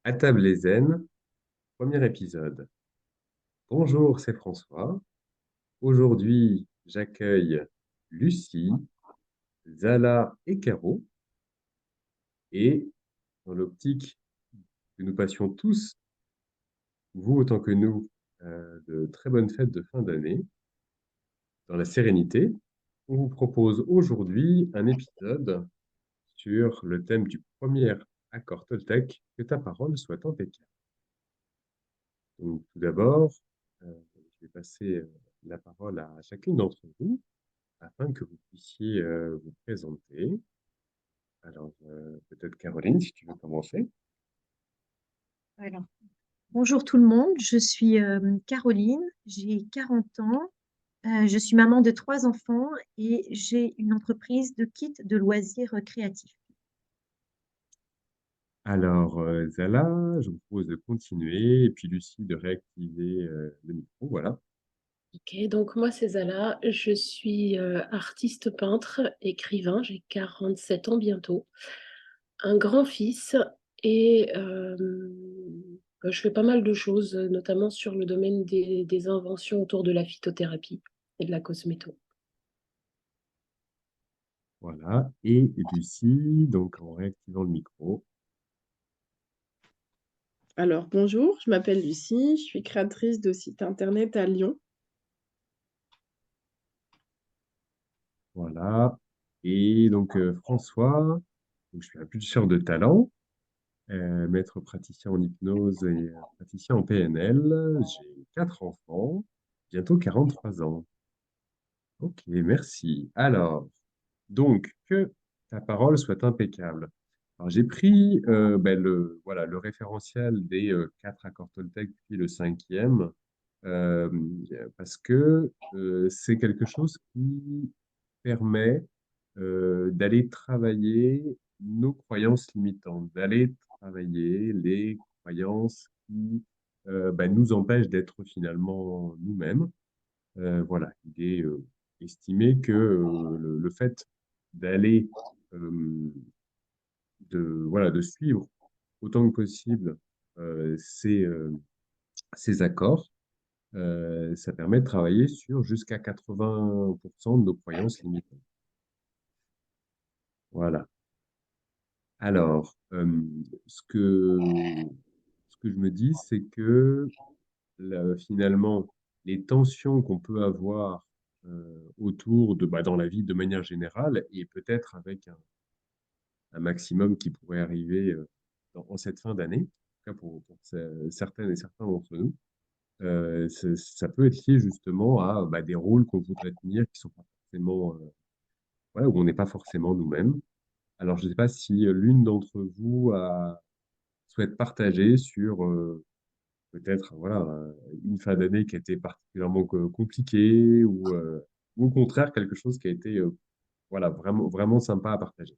À table et zen, premier épisode. Bonjour, c'est François. Aujourd'hui, j'accueille Lucie, Zala et Caro. Et dans l'optique que nous passions tous, vous autant que nous, de très bonnes fêtes de fin d'année, dans la sérénité, on vous propose aujourd'hui un épisode sur le thème du premier accord Toltec, que ta parole soit impeccable. Donc, tout d'abord, je vais passer la parole à chacune d'entre vous afin que vous puissiez vous présenter. Alors, peut-être Caroline, si tu veux commencer. Alors, bonjour tout le monde, je suis Caroline, j'ai 40 ans, je suis maman de trois enfants et j'ai une entreprise de kits de loisirs créatifs. Alors, Zala, je vous propose de continuer et puis Lucie de réactiver le micro. Voilà. Ok, donc moi c'est Zala, je suis artiste peintre, écrivain, j'ai 47 ans bientôt, un grand-fils et je fais pas mal de choses, notamment sur le domaine des inventions autour de la phytothérapie et de la cosméto. Voilà. Et Lucie, donc en réactivant le micro. Alors, bonjour, je m'appelle Lucie, je suis créatrice de site internet à Lyon. Voilà. Et donc, François, donc, je suis un pulseur de talent, maître praticien en hypnose et praticien en PNL. J'ai quatre enfants, bientôt 43 ans. Ok, merci. Alors, donc, que ta parole soit impeccable. Alors, j'ai pris voilà, le référentiel des quatre accords Toltec, puis le cinquième, euh, parce que c'est quelque chose qui permet d'aller travailler nos croyances limitantes, d'aller travailler les croyances qui nous empêchent d'être finalement nous-mêmes. Voilà, il est estimé que le fait d'aller, euh, voilà, de suivre autant que possible ces accords, ça permet de travailler sur jusqu'à 80% de nos croyances limitantes. Voilà. Alors, ce que je me dis, c'est que finalement, les tensions qu'on peut avoir autour de, dans la vie de manière générale, et peut-être avec un maximum qui pourrait arriver en cette fin d'année, en tout cas pour certaines et certains d'entre nous, ça peut être lié justement à des rôles qu'on voudrait tenir qui sont pas forcément, voilà, où on n'est pas forcément nous-mêmes. Alors, je ne sais pas si l'une d'entre vous souhaite partager sur peut-être voilà, une fin d'année qui a été particulièrement compliquée ou au contraire quelque chose qui a été voilà, vraiment, vraiment sympa à partager.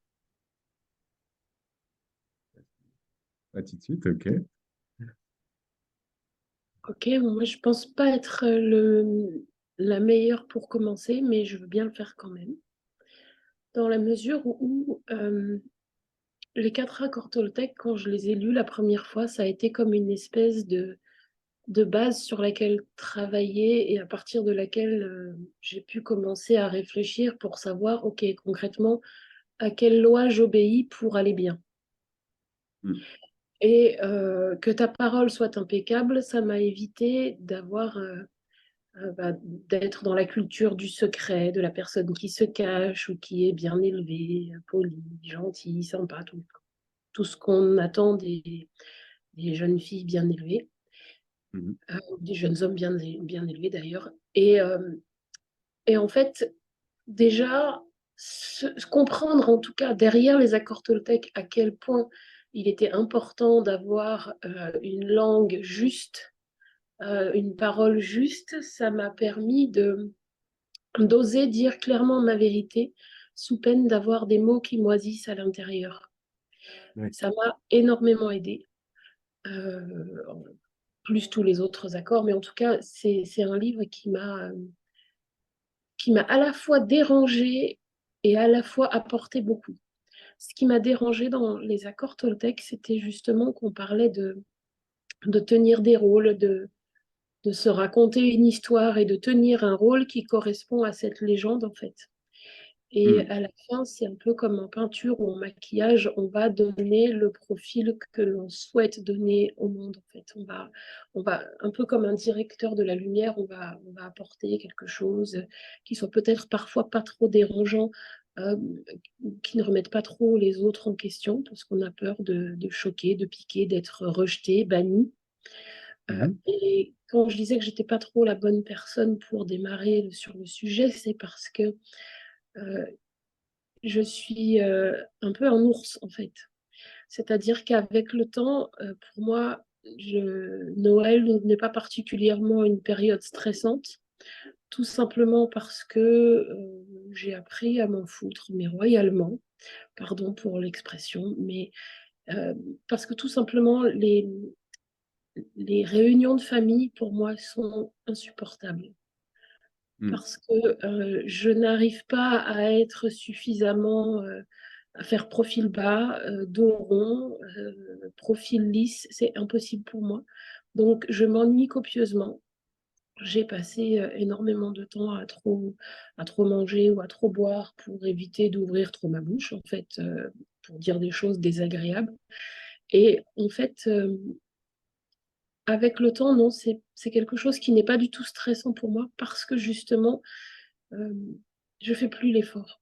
Pas tout de suite, ok. Ok, bon, moi je pense pas être la meilleure pour commencer, mais je veux bien le faire quand même. Dans la mesure où les quatre accords Toltec, quand je les ai lus la première fois, ça a été comme une espèce de base sur laquelle travailler et à partir de laquelle j'ai pu commencer à réfléchir pour savoir, ok, concrètement, à quelle loi j'obéis pour aller bien. Mm. Et que ta parole soit impeccable, ça m'a évité d'être dans la culture du secret, de la personne qui se cache ou qui est bien élevée, polie, gentille, sympa, tout ce qu'on attend des jeunes filles bien élevées, Mhm. des jeunes hommes bien élevés d'ailleurs. Et en fait, déjà, comprendre en tout cas derrière les accords Toltec à quel point il était important d'avoir une langue juste, une parole juste, ça m'a permis d'oser dire clairement ma vérité sous peine d'avoir des mots qui moisissent à l'intérieur. Ouais. Ça m'a énormément aidé, euh, plus tous les autres accords, mais en tout cas, c'est un livre qui m'a à la fois dérangé et à la fois apporté beaucoup. ce qui m'a dérangé dans les accords Toltec, c'était justement qu'on parlait de tenir des rôles, de se raconter une histoire et de tenir un rôle qui correspond à cette légende, en fait. Et Hmm. à la fin, c'est un peu comme en peinture ou en maquillage, on va donner le profil que l'on souhaite donner au monde, en fait. On va un peu comme un directeur de la lumière, on va apporter quelque chose qui soit peut-être parfois pas trop dérangeant, euh, qui ne remette pas trop les autres en question, parce qu'on a peur de choquer, de piquer, d'être rejeté, banni. Mhm. Et quand je disais que j'étais pas trop la bonne personne pour démarrer sur le sujet, c'est parce que euh, je suis un peu un ours en fait. C'est-à-dire qu'avec le temps, pour moi, Noël n'est pas particulièrement une période stressante, tout simplement parce que j'ai appris à m'en foutre, mais royalement, pardon pour l'expression, mais euh, parce que tout simplement, les réunions de famille, pour moi, sont insupportables. Hmm. Parce que je n'arrive pas à être suffisamment, à faire profil bas, dos rond, profil lisse, c'est impossible pour moi. Donc je m'ennuie copieusement. J'ai passé énormément de temps à trop manger ou à trop boire pour éviter d'ouvrir trop ma bouche, en fait, pour dire des choses désagréables. Et en fait, avec le temps, non, c'est quelque chose qui n'est pas du tout stressant pour moi parce que justement, euh, je fais plus l'effort.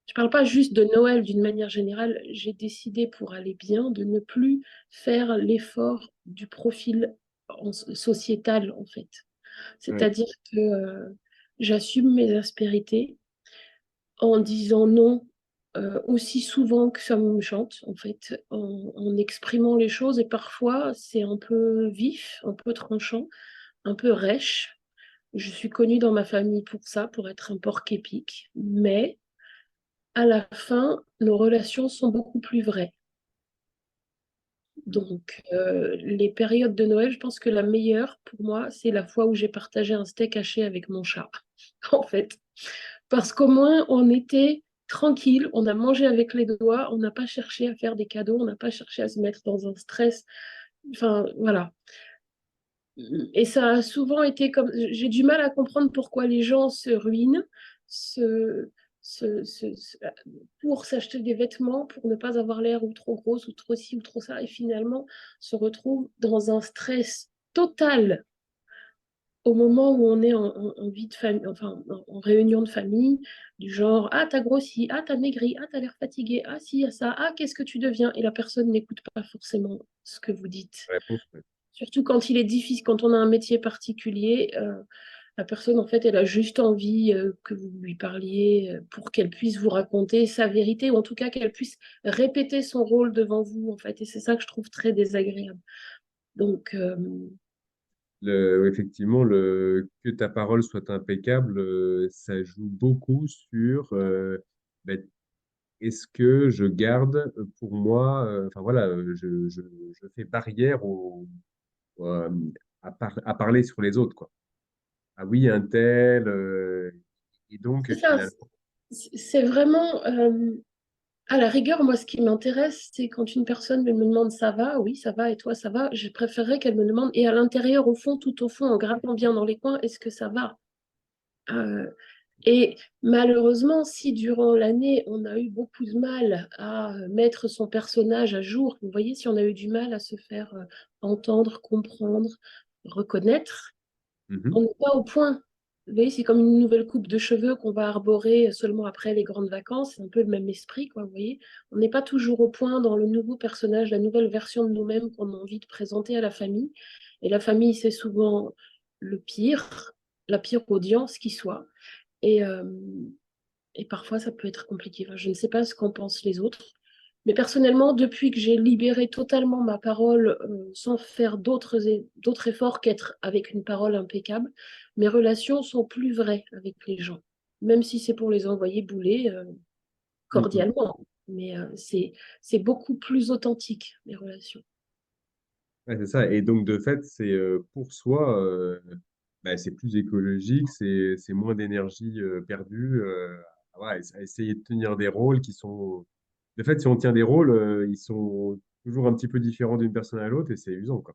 Je parle pas juste de Noël d'une manière générale. J'ai décidé pour aller bien de ne plus faire l'effort du profil sociétal en fait. Ouais. C'est-à-dire que j'assume mes aspérités en disant non aussi souvent que ça me chante en fait, en exprimant les choses et parfois c'est un peu vif, un peu tranchant, un peu rêche. Je suis connue dans ma famille pour ça, pour être un porc épic, mais à la fin, nos relations sont beaucoup plus vraies. Donc, les périodes de Noël, je pense que la meilleure pour moi, c'est la fois où j'ai partagé un steak haché avec mon chat, en fait. Parce qu'au moins, on était tranquille, on a mangé avec les doigts, on n'a pas cherché à faire des cadeaux, on n'a pas cherché à se mettre dans un stress. Enfin, voilà. Et ça a souvent été comme... J'ai du mal à comprendre pourquoi les gens se ruinent se, pour s'acheter des vêtements, pour ne pas avoir l'air ou trop grosse ou trop ci ou trop ça, et finalement se retrouvent dans un stress total au moment où on est en vie de famille, enfin en réunion de famille, du genre ah t'as grossi, ah t'as maigri, ah t'as l'air fatigué, ah si, ah ça, ah qu'est-ce que tu deviens? Et la personne n'écoute pas forcément ce que vous dites. Réponse, ouais. Surtout quand il est difficile, quand on a un métier particulier, la personne, en fait, elle a juste envie que vous lui parliez pour qu'elle puisse vous raconter sa vérité, ou en tout cas qu'elle puisse répéter son rôle devant vous, en fait. Et c'est ça que je trouve très désagréable. Donc, Effectivement, que ta parole soit impeccable, ça joue beaucoup sur ben, est-ce que je garde pour moi, enfin voilà, je fais barrière euh, à parler sur les autres, quoi. Ah oui, un tel, et donc c'est ça, finalement, c'est vraiment, à la rigueur, moi, ce qui m'intéresse, c'est quand une personne me demande ça va, oui, ça va, et toi, ça va, je préférerais qu'elle me demande, et à l'intérieur, au fond, tout au fond, en grattant bien dans les coins, est-ce que ça va? Euh, Et malheureusement, si durant l'année, on a eu beaucoup de mal à mettre son personnage à jour, vous voyez, si on a eu du mal à se faire entendre, comprendre, reconnaître, on mhm, n'est pas au point. Vous voyez, c'est comme une nouvelle coupe de cheveux qu'on va arborer seulement après les grandes vacances. C'est un peu le même esprit, quoi, vous voyez. On n'est pas toujours au point dans le nouveau personnage, la nouvelle version de nous-mêmes qu'on a envie de présenter à la famille. Et la famille, c'est souvent le pire, la pire audience qui soit. Et, euh, et parfois, ça peut être compliqué. Enfin, je ne sais pas ce qu'en pensent les autres. Mais personnellement, depuis que j'ai libéré totalement ma parole sans faire d'autres efforts qu'être avec une parole impeccable, mes relations sont plus vraies avec les gens. Même si c'est pour les envoyer bouler mhm. cordialement. Mais c'est beaucoup plus authentique, mes relations. Ouais, c'est ça. Et donc, de fait, c'est pour soi, bah, c'est plus écologique, c'est moins d'énergie perdue, voilà, à essayer de tenir des rôles qui sont de fait, si on tient des rôles, ils sont toujours un petit peu différents d'une personne à l'autre et c'est usant, quoi.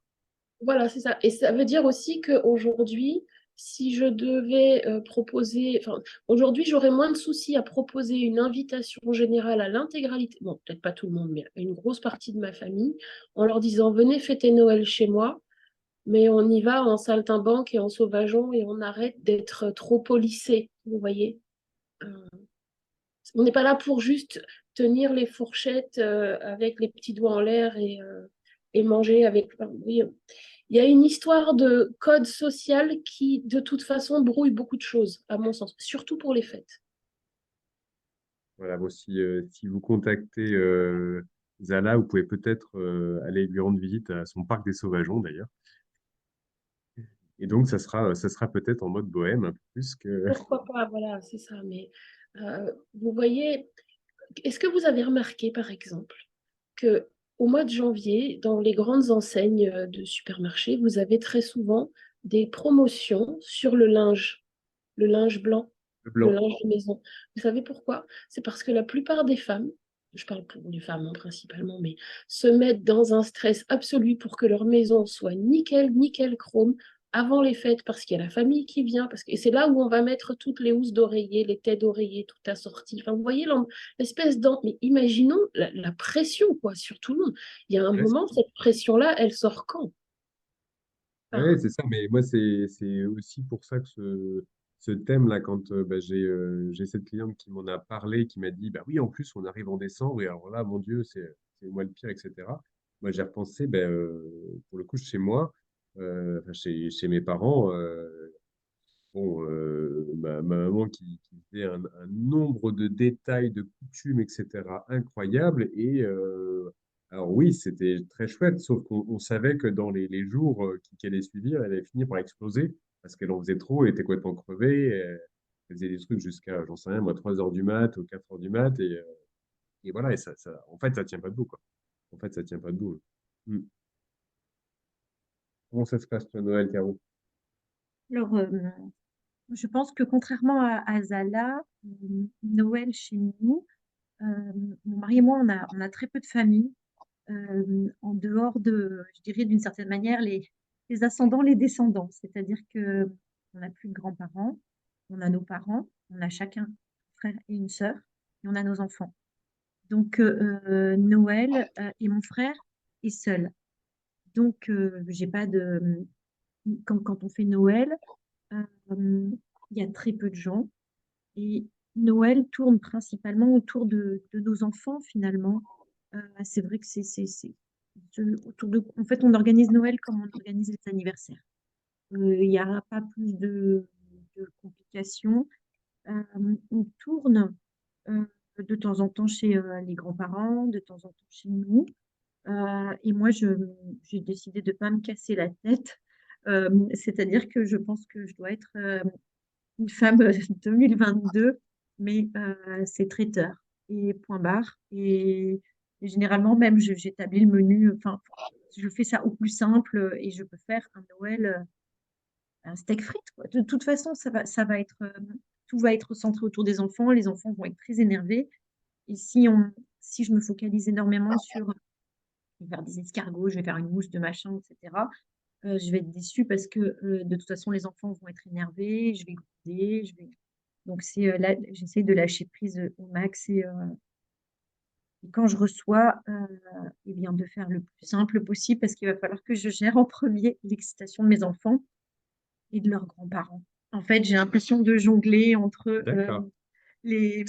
Voilà, c'est ça. Et ça veut dire aussi qu'aujourd'hui, si je devais proposer, enfin, aujourd'hui, j'aurais moins de soucis à proposer une invitation générale à l'intégralité, bon, peut-être pas tout le monde, mais à une grosse partie de ma famille, en leur disant, venez fêter Noël chez moi, mais on y va en saltimbanque et en sauvageon et on arrête d'être trop policé, vous voyez. Euh, on n'est pas là pour juste tenir les fourchettes avec les petits doigts en l'air et manger avec. Enfin, oui, il y a une histoire de code social qui, de toute façon, brouille beaucoup de choses, à mon sens, surtout pour les fêtes. Voilà, bon, si vous contactez Zala, vous pouvez peut-être aller lui rendre visite à son parc des Sauvageons, d'ailleurs. Et donc, ça sera peut-être en mode bohème, un peu plus que... Pourquoi pas, voilà, c'est ça. Mais vous voyez, est-ce que vous avez remarqué, par exemple, que au mois de janvier, dans les grandes enseignes de supermarchés, vous avez très souvent des promotions sur le linge blanc, Le le blanc. linge de maison. Vous savez pourquoi? C'est parce que la plupart des femmes, je parle pour les femmes hein, principalement, mais se mettent dans un stress absolu pour que leur maison soit nickel, nickel chrome avant les fêtes, parce qu'il y a la famille qui vient, et c'est là où on va mettre toutes les housses d'oreiller, les têtes d'oreiller, tout assorti. Enfin, vous voyez l'espèce mais imaginons la pression quoi, sur tout le monde. Il y a un Ouais, moment, cette pression-là, elle sort quand? ouais, Enfin, c'est ça, mais moi, c'est aussi pour ça que ce thème-là, quand bah, j'ai cette cliente qui m'en a parlé, qui m'a dit, bah oui, en plus, on arrive en décembre, et alors là, mon Dieu, c'est moi le pire, etc. Moi, j'ai repensé, bah, pour le coup, chez moi, enfin, chez mes parents, bon, ma maman qui faisait un nombre de détails, de coutumes, etc., incroyables. Et alors oui, c'était très chouette, sauf qu'on savait que dans les jours qui allaient suivre, elle allait finir par exploser parce qu'elle en faisait trop, elle était complètement crevée. Elle faisait des trucs jusqu'à, j'en sais rien, moi, 3 heures du mat ou 4 heures du mat. Et voilà, et en fait, ça tient pas debout, quoi. En fait, ça tient pas debout. Hmm. Comment ça se passe, toi, Noël, Caro? Alors, je pense que contrairement à Zala, Noël chez nous, euh, mon mari et moi, on a très peu de famille, en dehors de, je dirais d'une certaine manière, les ascendants, les descendants. C'est-à-dire que on n'a plus de grands-parents, on a nos parents, on a chacun un frère et une sœur, et on a nos enfants. Donc, Noël, et mon frère est seul. Donc, j'ai pas de. Quand on fait Noël, euh, il y a très peu de gens. Et Noël tourne principalement autour de nos enfants, finalement. C'est vrai que en fait, on organise Noël comme on organise les anniversaires. Il n'y a pas plus de complications. On tourne de temps en temps chez les grands-parents, de temps en temps chez nous. Et moi, j'ai décidé de ne pas me casser la tête. C'est-à-dire que je pense que je dois être une femme 2022, mais c'est traiteur et point barre. Et généralement, même, j'établis le menu, enfin, je fais ça au plus simple et je peux faire un Noël, un steak frites, quoi. De toute façon, ça va être, tout va être centré autour des enfants. Les enfants vont être très énervés. Et si je me focalise énormément sur, je vais faire des escargots, je vais faire une mousse de machin, etc., je vais être déçue parce que de toute façon, les enfants vont être énervés, je vais gronder, donc c'est là, j'essaie de lâcher prise au max et quand je reçois, eh bien de faire le plus simple possible parce qu'il va falloir que je gère en premier l'excitation de mes enfants et de leurs grands-parents. En fait, j'ai l'impression de jongler entre D'accord. les,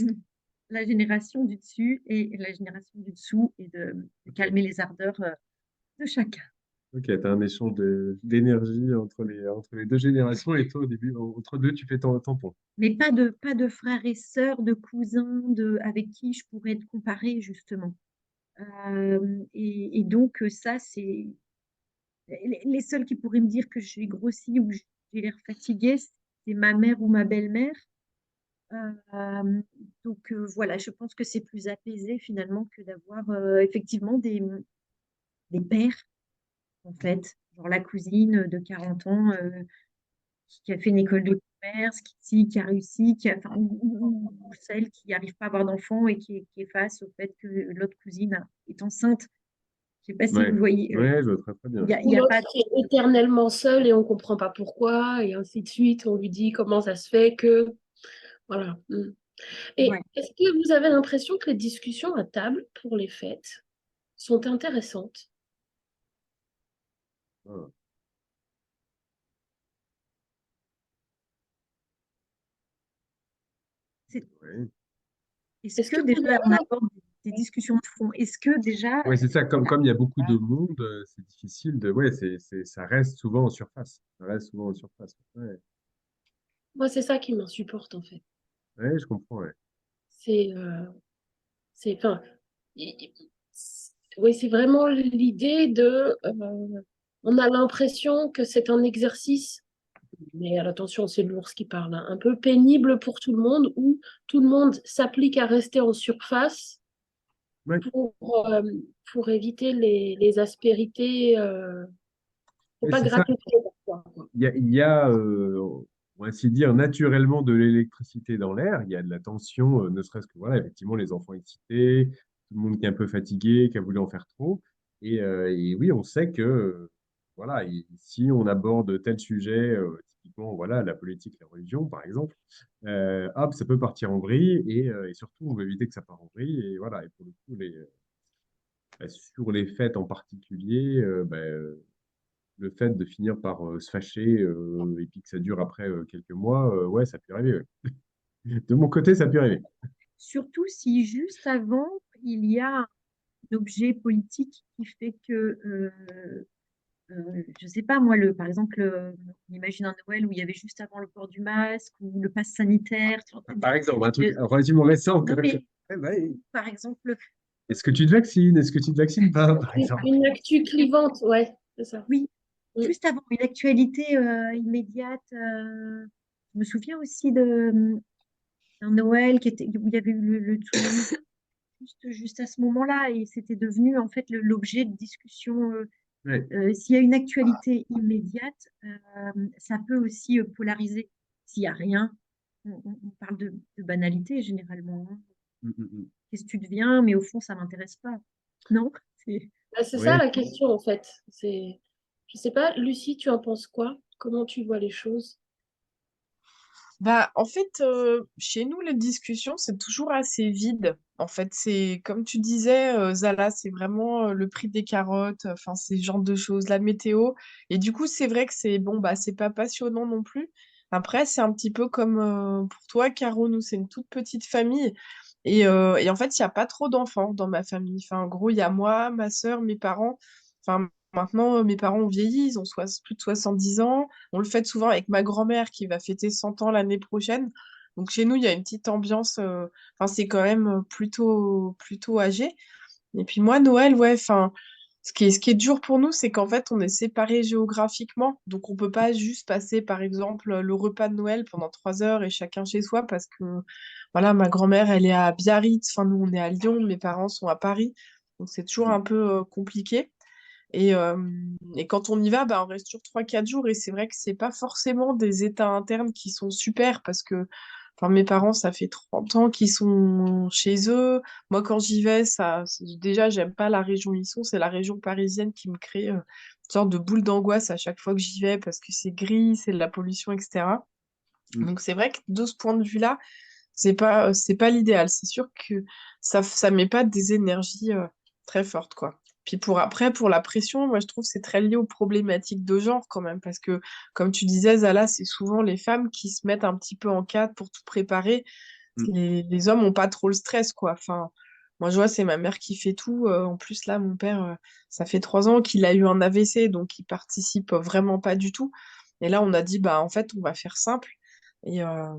la génération du dessus et la génération du dessous et de Ok. calmer les ardeurs de chacun. Ok, tu as un échange d'énergie entre les deux générations et toi, au début, entre deux, tu fais ton tampon. Mais pas de frères et sœurs, de cousins, avec qui je pourrais être comparée, justement. Et donc, ça, c'est les seuls qui pourraient me dire que j'ai grossi ou que j'ai l'air fatiguée, c'est ma mère ou ma belle-mère. Euh, donc, voilà, je pense que c'est plus apaisé finalement que d'avoir effectivement des pères, en fait. Genre la cousine de 40 ans qui a fait une école de commerce, qui a réussi, enfin, ou celle qui n'arrive pas à avoir d'enfant et qui est face au fait que l'autre cousine est enceinte. Je sais pas si vous Ouais, voyez. ouais, je vois très très bien. Il Ou y a l'autre pas. qui est éternellement seul et on comprend pas pourquoi, et ainsi de suite. On lui dit comment ça se fait que. Voilà. Et Ouais. est-ce que vous avez l'impression que les discussions à table pour les fêtes sont intéressantes? Ah, C'est- ouais. Est-ce Est-ce que que vous déjà on avez... aborde des discussions de fond? Est-ce que déjà. Ouais, c'est ça, comme il y a beaucoup de monde, c'est difficile de. Ouais, ça reste souvent en surface. Ça reste souvent en surface. Ouais, Moi, c'est ça qui m'insupporte, en fait. ouais, je comprends, ouais. C'est... enfin, oui, c'est vraiment l'idée de... on a l'impression que c'est un exercice, mais attention, c'est l'ours qui parle, hein, un peu pénible pour tout le monde, où tout le monde s'applique à rester en surface Ouais. pour, euh, pour éviter les aspérités. Faut Et pas c'est ça, gratter le pied parfois, quoi. on va ainsi dire, naturellement de l'électricité dans l'air. Il y a de la tension, ne serait-ce que, voilà, effectivement, les enfants excités, tout le monde qui est un peu fatigué, qui a voulu en faire trop. Et oui, on sait que, voilà, si on aborde tel sujet, typiquement, voilà, la politique, la religion, par exemple, hop, ça peut partir en vrille et surtout, on veut éviter que ça parte en vrille. Et voilà, et pour le coup, sur les fêtes en particulier, le fait de finir par se fâcher et puis que ça dure après quelques mois, ouais, ça peut arriver. Ouais. De mon côté, ça peut arriver. Surtout si juste avant, il y a un objet politique qui fait que, je sais pas, moi, par exemple, on imagine un Noël où il y avait juste avant le port du masque ou le pass sanitaire. Tu vois, Par exemple, un truc euh, relativement récent. non, mais Eh ben, par exemple, est-ce que tu te vaccines? Est-ce que tu te vaccines pas, par exemple? Une actu clivante, ouais, c'est ça. oui, Mm. juste avant une actualité immédiate. Je me souviens aussi d'un Noël où il y avait eu le tsunami juste à ce moment-là et c'était devenu en fait l'objet de discussion. Ouais. S'il y a une actualité immédiate, ça peut aussi polariser. S'il n'y a rien, on parle de banalité généralement, hein. Mm, mm, mm. Qu'est-ce que tu deviens? Mais au fond, ça m'intéresse pas. Non? Bah, c'est ça Ouais. la question, en fait. Je sais pas, Lucie, tu en penses quoi? Comment tu vois les choses? Bah, en fait, chez nous, les discussions, c'est toujours assez vide. En fait, c'est comme tu disais, Zala, c'est vraiment le prix des carottes, enfin, ces genres de choses, la météo. Et du coup, c'est vrai que c'est bon, bah, c'est pas passionnant non plus. Après, c'est un petit peu comme pour toi, Caro, nous, c'est une toute petite famille. Et en fait, il n'y a pas trop d'enfants dans ma famille. Enfin, en gros, il y a moi, ma sœur, mes parents. Enfin, maintenant, mes parents ont vieilli, ils ont plus de 70 ans. On le fête souvent avec ma grand-mère qui va fêter 100 ans l'année prochaine. Donc chez nous, il y a une petite ambiance. Enfin, c'est quand même plutôt âgé. Et puis moi, Noël, ouais, enfin, ce qui est dur pour nous, c'est qu'en fait, on est séparés géographiquement. Donc on peut pas juste passer, par exemple, le repas de Noël pendant 3 heures et chacun chez soi parce que, voilà, ma grand-mère, elle est à Biarritz. Enfin, nous, on est à Lyon, mes parents sont à Paris. Donc c'est toujours un peu compliqué. Et quand on y va, bah, on reste sur 3 4 jours. Et c'est vrai que c'est pas forcément des états internes qui sont super parce que enfin, mes parents, ça fait 30 ans qu'ils sont chez eux. Moi, quand j'y vais, déjà, j'aime pas la région où ils sont. C'est la région parisienne qui me crée une sorte de boule d'angoisse à chaque fois que j'y vais parce que c'est gris, c'est de la pollution, etc. Mm. Donc c'est vrai que de ce point de vue-là, c'est pas l'idéal. C'est sûr que ça met pas des énergies très fortes, quoi. Puis pour la pression, moi je trouve que c'est très lié aux problématiques de genre quand même, parce que comme tu disais, Zala, c'est souvent les femmes qui se mettent un petit peu en cadre pour tout préparer. Mm. Les hommes ont pas trop le stress, quoi. Enfin, moi je vois, c'est ma mère qui fait tout. En plus là, mon père, ça fait 3 ans qu'il a eu un AVC, donc il participe vraiment pas du tout. Et là, on a dit, bah en fait, on va faire simple. Et, euh,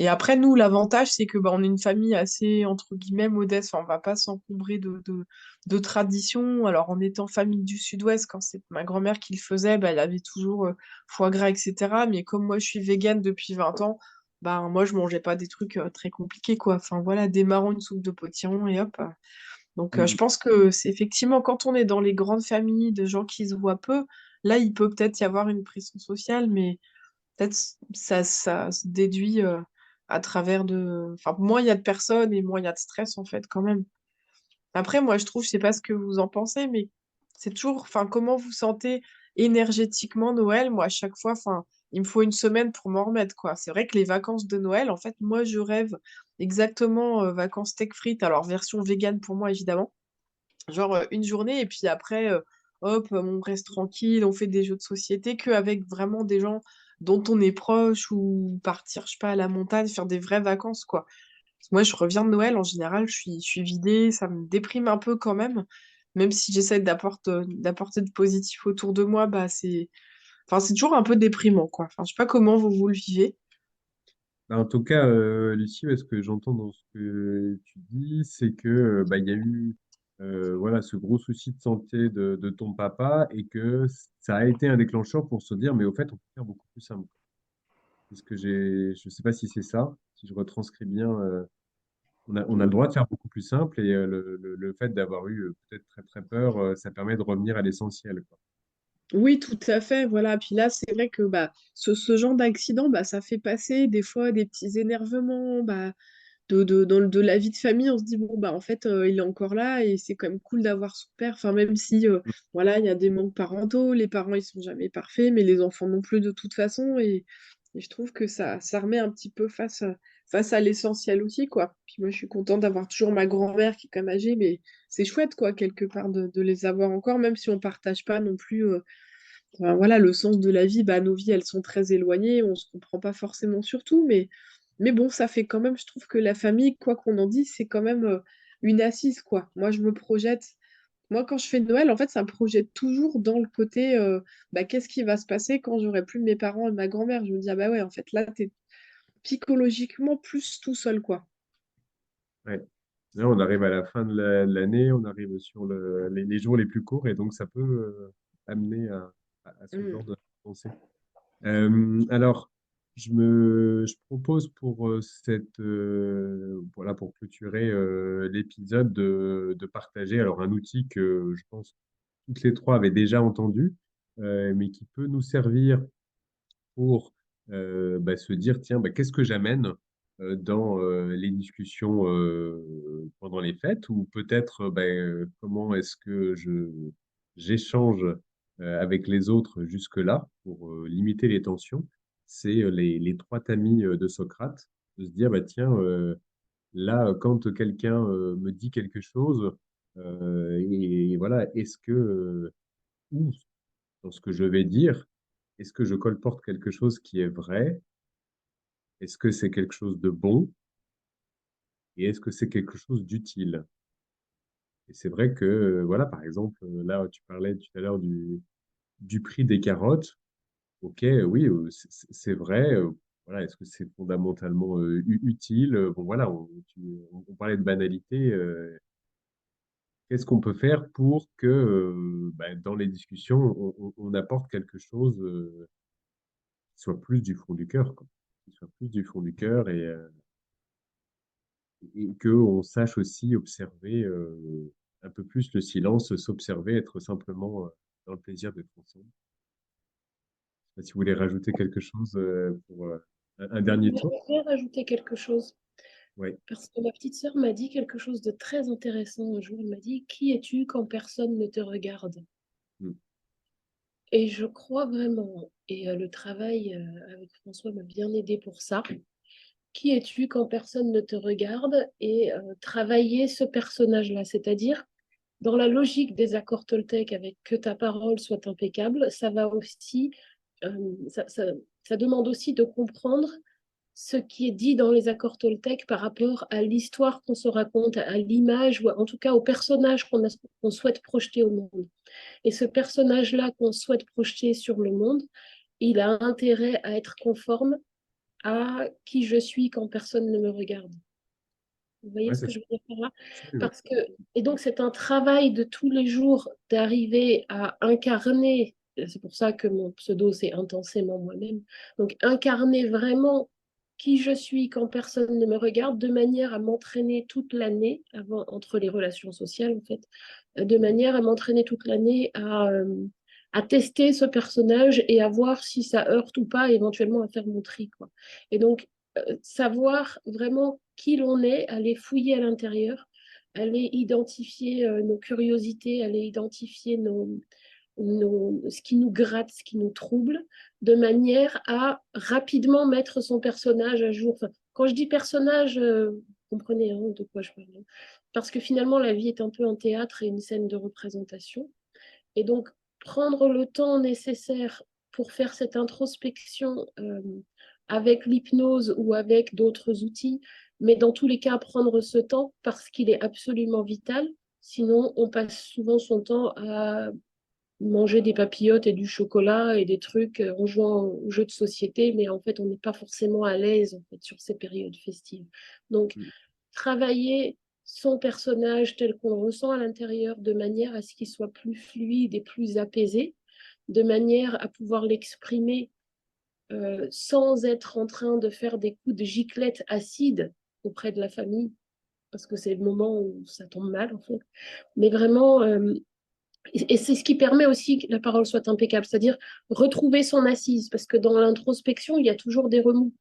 et après, nous, l'avantage, c'est que bah, on est une famille assez, entre guillemets, modeste. Enfin, on va pas s'encombrer de traditions. Alors, en étant famille du Sud-Ouest, quand c'est ma grand-mère qui le faisait, bah, elle avait toujours foie gras, etc. Mais comme moi, je suis végane depuis 20 ans, bah, moi, je mangeais pas des trucs très compliqués, quoi. Enfin, voilà, des marrons, une soupe de potiron, et hop. Donc, je Mm. pense que c'est effectivement quand on est dans les grandes familles de gens qui se voient peu, là, il peut peut-être y avoir une pression sociale, mais Peut-être ça se déduit à travers de... Enfin, moins il y a de personnes et moins il y a de stress, en fait, quand même. Après, moi, je trouve, je sais pas ce que vous en pensez, mais c'est toujours, enfin, comment vous sentez énergétiquement Noël? Moi, à chaque fois, enfin, il me faut une semaine pour m'en remettre, quoi. C'est vrai que les vacances de Noël, en fait, moi, je rêve exactement vacances steak frites, alors version vegan pour moi, évidemment. Genre une journée, et puis après, hop, on reste tranquille, on fait des jeux de société, qu'avec vraiment des gens dont on est proche, ou partir, je sais pas, à la montagne, faire des vraies vacances, quoi. Moi, je reviens de Noël, en général, je suis vidée, ça me déprime un peu quand même si j'essaie d'apporter de positif autour de moi, bah enfin, c'est toujours un peu déprimant, quoi. Enfin, je sais pas comment vous le vivez. Bah, en tout cas, Lucie, ce que j'entends dans ce que tu dis, c'est que bah, il y a eu voilà, ce gros souci de santé de ton papa et que ça a été un déclencheur pour se dire, mais au fait, on peut faire beaucoup plus simple. Parce que je sais pas si c'est ça, si je retranscris bien, on a le droit de faire beaucoup plus simple et le fait d'avoir eu peut-être très très peur, ça permet de revenir à l'essentiel, quoi. Oui, tout à fait, voilà. Puis là, c'est vrai que bah, ce genre d'accident, bah, ça fait passer des fois des petits énervements, bah, de la vie de famille. On se dit, bon, bah, en fait, il est encore là et c'est quand même cool d'avoir son père. Enfin, même si, voilà, il y a des manques parentaux, les parents, ils sont jamais parfaits, mais les enfants non plus de toute façon. Et je trouve que ça remet un petit peu face à l'essentiel aussi, quoi. Puis moi, je suis contente d'avoir toujours ma grand-mère qui est quand même âgée, mais c'est chouette, quoi, quelque part, de les avoir encore, même si on partage pas non plus. Enfin, voilà, le sens de la vie, bah, nos vies, elles sont très éloignées, on se comprend pas forcément sur tout, mais bon, ça fait quand même, je trouve que la famille, quoi qu'on en dise, c'est quand même une assise, quoi. Moi, je me projette. Moi, quand je fais Noël, en fait, ça me projette toujours dans le côté, bah, qu'est-ce qui va se passer quand j'aurai plus mes parents et ma grand-mère? Je me dis, ah bah ouais, en fait, là, t'es psychologiquement plus tout seul, quoi. Ouais. Là, on arrive à la fin de l'année, on arrive sur les jours les plus courts et donc ça peut amener à ce Mm. genre de pensée. Alors, je propose pour voilà, pour clôturer l'épisode de partager alors un outil que je pense toutes les trois avaient déjà entendu, mais qui peut nous servir pour bah, se dire, tiens, bah, qu'est-ce que j'amène dans les discussions pendant les fêtes, ou peut-être bah, comment est-ce que j'échange avec les autres jusque-là pour limiter les tensions. C'est les trois tamis de Socrate, de se dire, bah, tiens, là, quand quelqu'un me dit quelque chose, et voilà, est-ce que, ou dans ce que je vais dire, est-ce que je colporte quelque chose qui est vrai? Est-ce que c'est quelque chose de bon? Et est-ce que c'est quelque chose d'utile? Et c'est vrai que, voilà, par exemple, là, tu parlais tout à l'heure du prix des carottes. Ok, oui, c'est vrai. Voilà, est-ce que c'est fondamentalement utile? Bon, voilà, on parlait de banalité. Qu'est-ce qu'on peut faire pour que, bah, dans les discussions, on apporte quelque chose qui soit plus du fond du cœur, quoi. Qui soit plus du fond du cœur et qu'on sache aussi observer un peu plus le silence, s'observer, être simplement dans le plaisir d'être ensemble. Je sais pas si vous voulez rajouter quelque chose pour un dernier tour. J'aimerais bien rajouter quelque chose. Oui. Parce que ma petite sœur m'a dit quelque chose de très intéressant un jour. Elle m'a dit, qui es-tu quand personne ne te regarde? Mm. Et je crois vraiment, et le travail avec François m'a bien aidé pour ça. Qui es-tu quand personne ne te regarde? Et travailler ce personnage-là, c'est-à-dire dans la logique des accords Toltec avec que ta parole soit impeccable, ça va aussi, ça demande aussi de comprendre ce qui est dit dans les accords Toltec par rapport à l'histoire qu'on se raconte, à l'image, ou en tout cas au personnage qu'on souhaite projeter au monde. Et ce personnage-là qu'on souhaite projeter sur le monde, il a intérêt à être conforme à qui je suis quand personne ne me regarde. Vous voyez Ouais, ce c'est que ça. je veux dire par là? Absolument. Parce que, et donc c'est un travail de tous les jours d'arriver à incarner, c'est pour ça que mon pseudo c'est intensément moi-même, donc incarner vraiment qui je suis quand personne ne me regarde, de manière à m'entraîner toute l'année, avant, entre les relations sociales en fait, de manière à m'entraîner toute l'année à tester ce personnage et à voir si ça heurte ou pas, et éventuellement à faire mon tri, quoi. Et donc, savoir vraiment qui l'on est, aller fouiller à l'intérieur, aller identifier nos curiosités, aller identifier ce qui nous gratte, ce qui nous trouble, de manière à rapidement mettre son personnage à jour. Enfin, quand je dis personnage, vous comprenez hein, de quoi je parle. Parce que finalement, la vie est un peu un théâtre et une scène de représentation. Et donc, prendre le temps nécessaire pour faire cette introspection avec l'hypnose ou avec d'autres outils, mais dans tous les cas, prendre ce temps parce qu'il est absolument vital. Sinon, on passe souvent son temps à manger des papillotes et du chocolat et des trucs en jouant aux jeux de société, mais en fait, on n'est pas forcément à l'aise en fait, sur ces périodes festives. Donc, Mm. travailler son personnage tel qu'on le ressent à l'intérieur de manière à ce qu'il soit plus fluide et plus apaisé, de manière à pouvoir l'exprimer sans être en train de faire des coups de giclette acide auprès de la famille, parce que c'est le moment où ça tombe mal en fait. Mais vraiment, et c'est ce qui permet aussi que la parole soit impeccable, c'est-à-dire retrouver son assise, parce que dans l'introspection, il y a toujours des remous.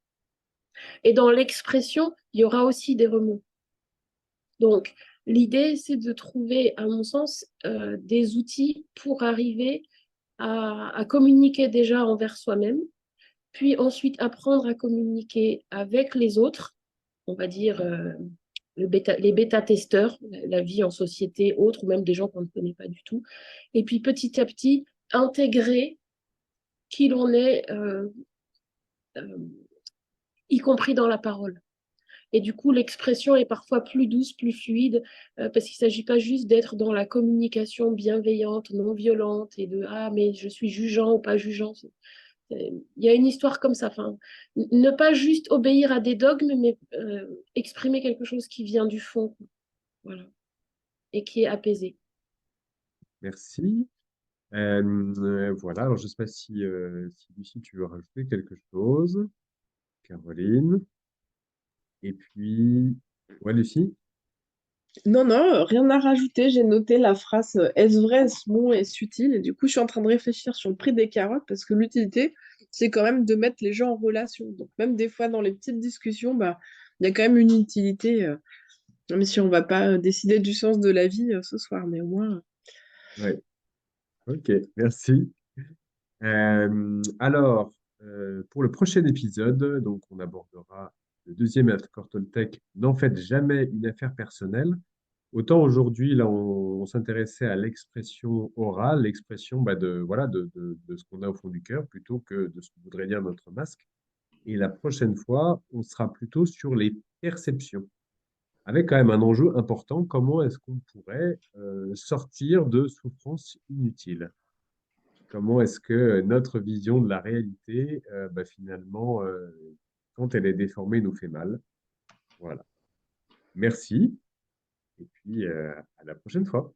Et dans l'expression, il y aura aussi des remous. Donc, l'idée, c'est de trouver, à mon sens, des outils pour arriver à communiquer déjà envers soi-même, puis ensuite apprendre à communiquer avec les autres, on va dire les bêta-testeurs, la vie en société, autres, ou même des gens qu'on ne connaît pas du tout. Et puis petit à petit, intégrer qui l'on est, euh, y compris dans la parole. Et du coup, l'expression est parfois plus douce, plus fluide, parce qu'il ne s'agit pas juste d'être dans la communication bienveillante, non violente, et de ah, mais je suis jugeant ou pas jugeant. Il y a une histoire comme ça. Enfin, ne pas juste obéir à des dogmes, mais exprimer quelque chose qui vient du fond, voilà, et qui est apaisé. Merci. Voilà, alors je ne sais pas si Lucie, tu veux rajouter quelque chose. Caroline. Et puis, ouais, Lucie. Non, non, rien à rajouter. J'ai noté la phrase est-ce vrai, est-ce bon, est-ce utile? Et du coup, je suis en train de réfléchir sur le prix des carottes parce que l'utilité, c'est quand même de mettre les gens en relation. Donc, même des fois, dans les petites discussions, bah, il y a quand même une utilité, même si on va pas décider du sens de la vie ce soir, mais au moins. Ouais, ok, merci. Alors, pour le prochain épisode, donc on abordera le deuxième accord Toltec, n'en faites jamais une affaire personnelle. Autant aujourd'hui, là, on s'intéressait à l'expression orale, l'expression bah, de ce qu'on a au fond du cœur, plutôt que de ce que voudrait dire notre masque. Et la prochaine fois, on sera plutôt sur les perceptions, avec quand même un enjeu important, comment est-ce qu'on pourrait sortir de souffrances inutiles? Comment est-ce que notre vision de la réalité, bah, finalement, quand elle est déformée, nous fait mal? Voilà. Merci, et puis à la prochaine fois.